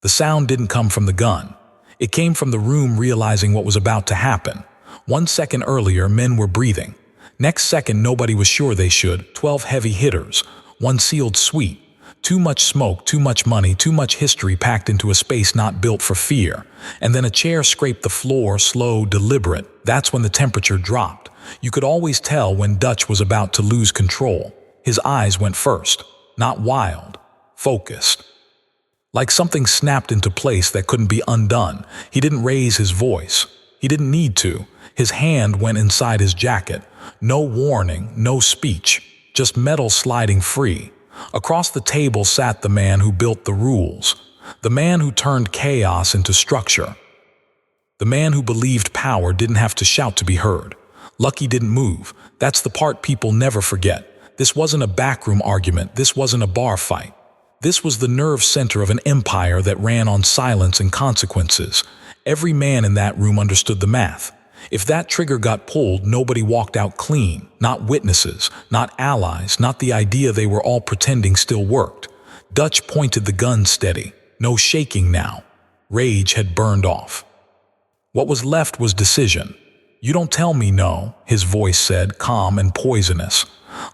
The sound didn't come from the gun. It came from the room realizing what was about to happen. 1 second earlier, men were breathing. Next second, nobody was sure they should. 12 heavy hitters, one sealed suite. Too much smoke, too much money, too much history packed into a space not built for fear. And then a chair scraped the floor, slow, deliberate. That's when the temperature dropped. You could always tell when Dutch was about to lose control. His eyes went first. Not wild. Focused. Like something snapped into place that couldn't be undone. He didn't raise his voice. He didn't need to. His hand went inside his jacket. No warning, no speech. Just metal sliding free. Across the table sat the man who built the rules. The man who turned chaos into structure. The man who believed power didn't have to shout to be heard. Lucky didn't move. That's the part people never forget. This wasn't a backroom argument. This wasn't a bar fight. This was the nerve center of an empire that ran on silence and consequences. Every man in that room understood the math. If that trigger got pulled, nobody walked out clean. Not witnesses, not allies, not the idea they were all pretending still worked. Dutch pointed the gun steady. No shaking now. Rage had burned off. What was left was decision. "You don't tell me no," his voice said, calm and poisonous.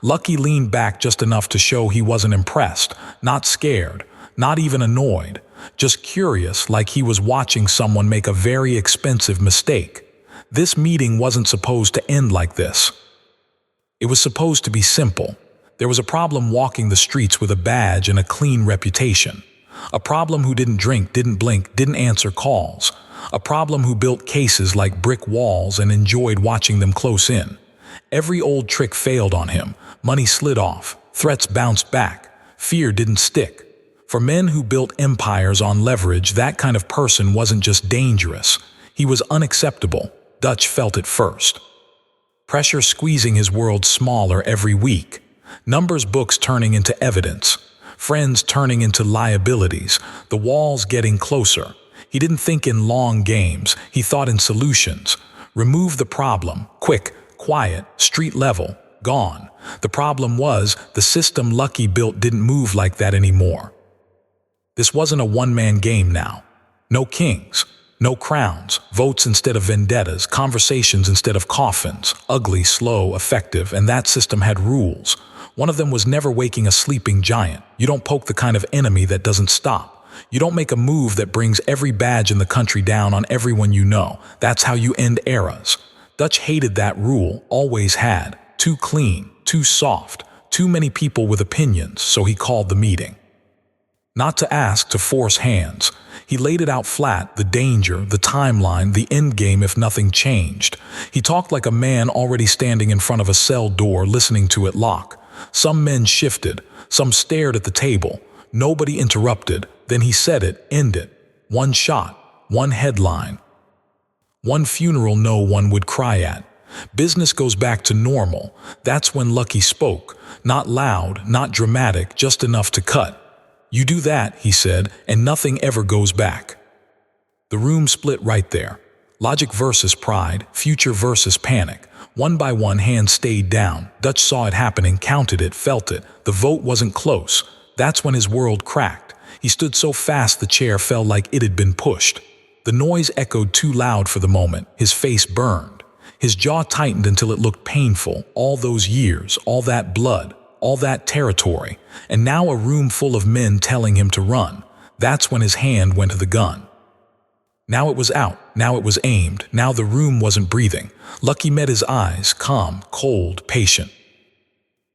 Lucky leaned back just enough to show he wasn't impressed, not scared, not even annoyed, just curious, like he was watching someone make a very expensive mistake. This meeting wasn't supposed to end like this. It was supposed to be simple. There was a problem walking the streets with a badge and a clean reputation. A problem who didn't drink, didn't blink, didn't answer calls. A problem who built cases like brick walls and enjoyed watching them close in. Every old trick failed on him. Money slid off. Threats bounced back. Fear didn't stick. For men who built empires on leverage, that kind of person wasn't just dangerous. He was unacceptable. Dutch felt it first. Pressure squeezing his world smaller every week. Numbers books turning into evidence. Friends turning into liabilities. The walls getting closer. He didn't think in long games. He thought in solutions. Remove the problem. Quick, quiet, street level. Gone. The problem was, the system Lucky built didn't move like that anymore. This wasn't a one-man game now. No kings. No crowns, votes instead of vendettas, conversations instead of coffins, ugly, slow, effective, and that system had rules. One of them was never waking a sleeping giant. You don't poke the kind of enemy that doesn't stop. You don't make a move that brings every badge in the country down on everyone you know. That's how you end eras. Dutch hated that rule, always had. Too clean, too soft, too many people with opinions, so he called the meeting. Not to ask, to force hands. He laid it out flat, the danger, the timeline, the endgame if nothing changed. He talked like a man already standing in front of a cell door listening to it lock. Some men shifted, some stared at the table. Nobody interrupted. Then he said it, end it. One shot, one headline. One funeral no one would cry at. Business goes back to normal. That's when Lucky spoke. Not loud, not dramatic, just enough to cut. "You do that," he said, "and nothing ever goes back." The room split right there. Logic versus pride, future versus panic. One by one, hands stayed down. Dutch saw it happening, counted it, felt it. The vote wasn't close. That's when his world cracked. He stood so fast the chair felt like it had been pushed. The noise echoed too loud for the moment. His face burned. His jaw tightened until it looked painful. All those years, all that blood, all that territory, and now a room full of men telling him to run. That's when his hand went to the gun. Now it was out, now it was aimed, now the room wasn't breathing. Lucky met his eyes, calm, cold, patient.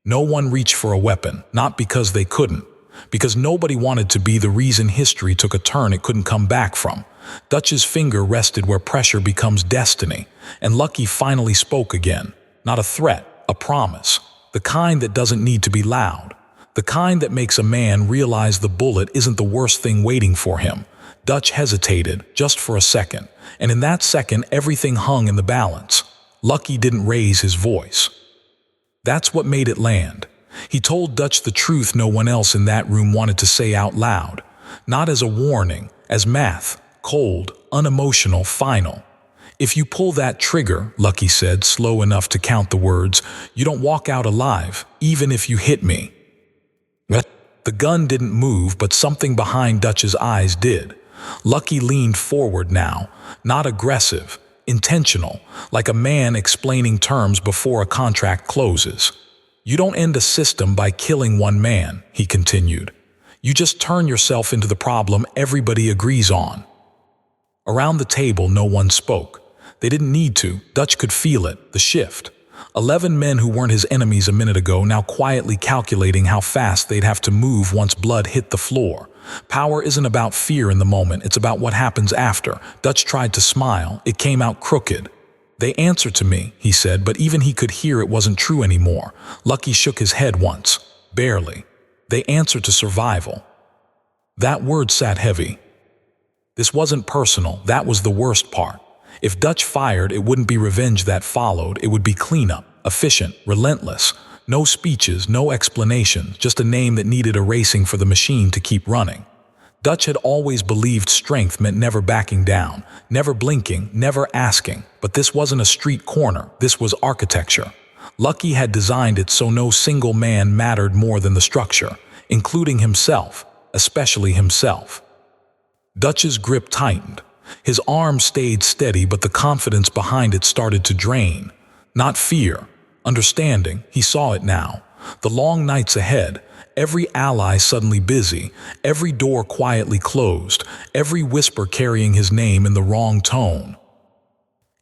No one reached for a weapon, not because they couldn't, because nobody wanted to be the reason history took a turn it couldn't come back from. Dutch's finger rested where pressure becomes destiny, and Lucky finally spoke again. Not a threat, a promise. The kind that doesn't need to be loud. The kind that makes a man realize the bullet isn't the worst thing waiting for him. Dutch hesitated, just for a second, and in that second everything hung in the balance. Lucky didn't raise his voice. That's what made it land. He told Dutch the truth no one else in that room wanted to say out loud. Not as a warning, as math, cold, unemotional, final. "If you pull that trigger," Lucky said, slow enough to count the words, "you don't walk out alive, even if you hit me." The gun didn't move, but something behind Dutch's eyes did. Lucky leaned forward now, not aggressive, intentional, like a man explaining terms before a contract closes. You don't end a system by killing one man, he continued. You just turn yourself into the problem everybody agrees on. Around the table, no one spoke. They didn't need to. Dutch could feel it, the shift. 11 men who weren't his enemies a minute ago now quietly calculating how fast they'd have to move once blood hit the floor. Power isn't about fear in the moment, it's about what happens after. Dutch tried to smile. It came out crooked. They answer to me, he said, but even he could hear it wasn't true anymore. Lucky shook his head once. Barely. They answer to survival. That word sat heavy. This wasn't personal, that was the worst part. If Dutch fired, it wouldn't be revenge that followed, it would be cleanup, efficient, relentless. No speeches, no explanations, just a name that needed erasing for the machine to keep running. Dutch had always believed strength meant never backing down, never blinking, never asking. But this wasn't a street corner, this was architecture. Lucky had designed it so no single man mattered more than the structure, including himself, especially himself. Dutch's grip tightened. His arm stayed steady, but the confidence behind it started to drain. Not fear, understanding. He saw it now. The long nights ahead, every ally suddenly busy, every door quietly closed, every whisper carrying his name in the wrong tone.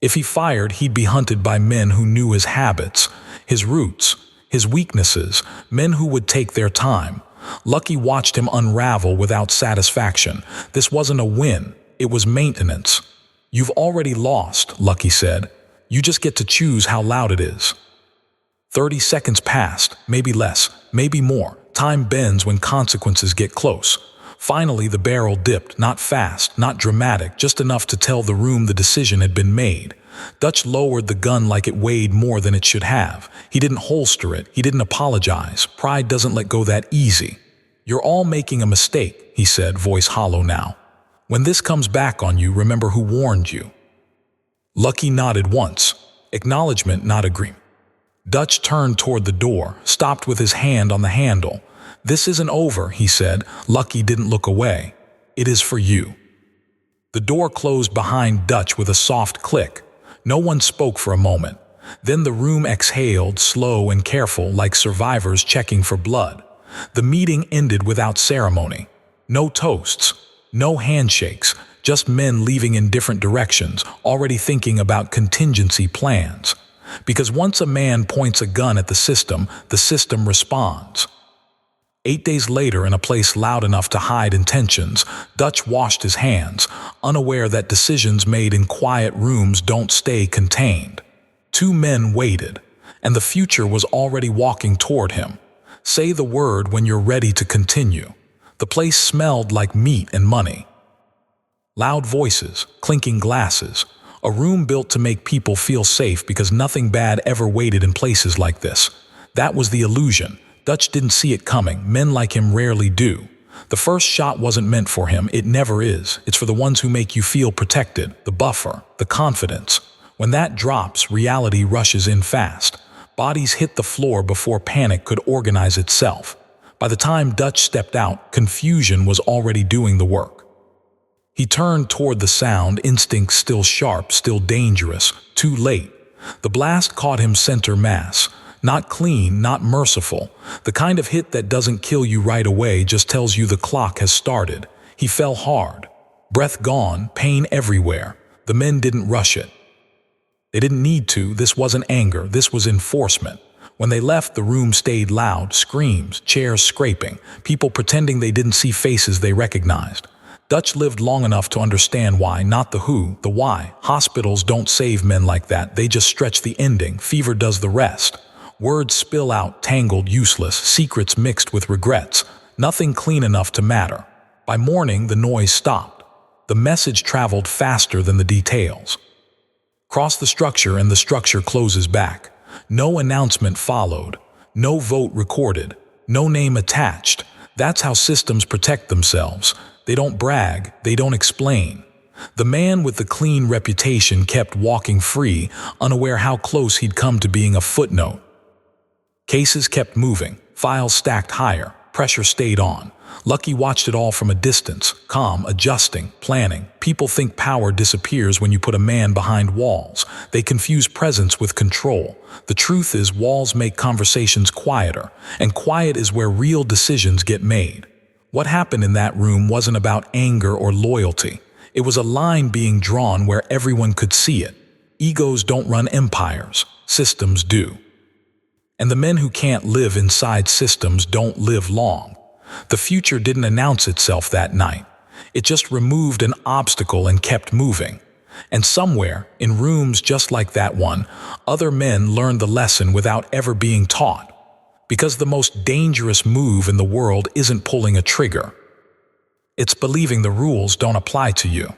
If he fired, he'd be hunted by men who knew his habits, his roots, his weaknesses, men who would take their time. Lucky watched him unravel without satisfaction. This wasn't a win, it was maintenance. You've already lost, Lucky said. You just get to choose how loud it is. 30 seconds passed, maybe less, maybe more. Time bends when consequences get close. Finally, the barrel dipped, not fast, not dramatic, just enough to tell the room the decision had been made. Dutch lowered the gun like it weighed more than it should have. He didn't holster it, he didn't apologize. Pride doesn't let go that easy. You're all making a mistake, he said, voice hollow now. When this comes back on you, remember who warned you. Lucky nodded once. Acknowledgement, not agreement. Dutch turned toward the door, stopped with his hand on the handle. This isn't over, he said. Lucky didn't look away. It is for you. The door closed behind Dutch with a soft click. No one spoke for a moment. Then the room exhaled, slow and careful, like survivors checking for blood. The meeting ended without ceremony. No toasts, no handshakes, just men leaving in different directions, already thinking about contingency plans. Because once a man points a gun at the system responds. 8 days later, in a place loud enough to hide intentions, Dutch washed his hands, unaware that decisions made in quiet rooms don't stay contained. 2 men waited, and the future was already walking toward him. Say the word when you're ready to continue. The place smelled like meat and money. Loud voices, clinking glasses, a room built to make people feel safe because nothing bad ever waited in places like this. That was the illusion. Dutch didn't see it coming. Men like him rarely do. The first shot wasn't meant for him. It never is. It's for the ones who make you feel protected, the buffer, the confidence. When that drops, reality rushes in fast. Bodies hit the floor before panic could organize itself. By the time Dutch stepped out, confusion was already doing the work. He turned toward the sound, instincts still sharp, still dangerous. Too late. The blast caught him center mass. Not clean, not merciful. The kind of hit that doesn't kill you right away, just tells you the clock has started. He fell hard. Breath gone, pain everywhere. The men didn't rush it. They didn't need to. This wasn't anger, this was enforcement. When they left, the room stayed loud, screams, chairs scraping, people pretending they didn't see faces they recognized. Dutch lived long enough to understand why, not the who, the why. Hospitals don't save men like that, they just stretch the ending. Fever does the rest. Words spill out, tangled, useless, secrets mixed with regrets. Nothing clean enough to matter. By morning, the noise stopped. The message traveled faster than the details. Cross the structure and the structure closes back. No announcement followed. No vote recorded. No name attached. That's how systems protect themselves. They don't brag, they don't explain. The man with the clean reputation kept walking free, unaware how close he'd come to being a footnote. Cases kept moving, files stacked higher. Pressure stayed on. Lucky watched it all from a distance, calm, adjusting, planning. People think power disappears when you put a man behind walls. They confuse presence with control. The truth is, walls make conversations quieter, and quiet is where real decisions get made. What happened in that room wasn't about anger or loyalty. It was a line being drawn where everyone could see it. Egos don't run empires. Systems do. And the men who can't live inside systems don't live long. The future didn't announce itself that night. It just removed an obstacle and kept moving. And somewhere, in rooms just like that one, other men learned the lesson without ever being taught. Because the most dangerous move in the world isn't pulling a trigger. It's believing the rules don't apply to you.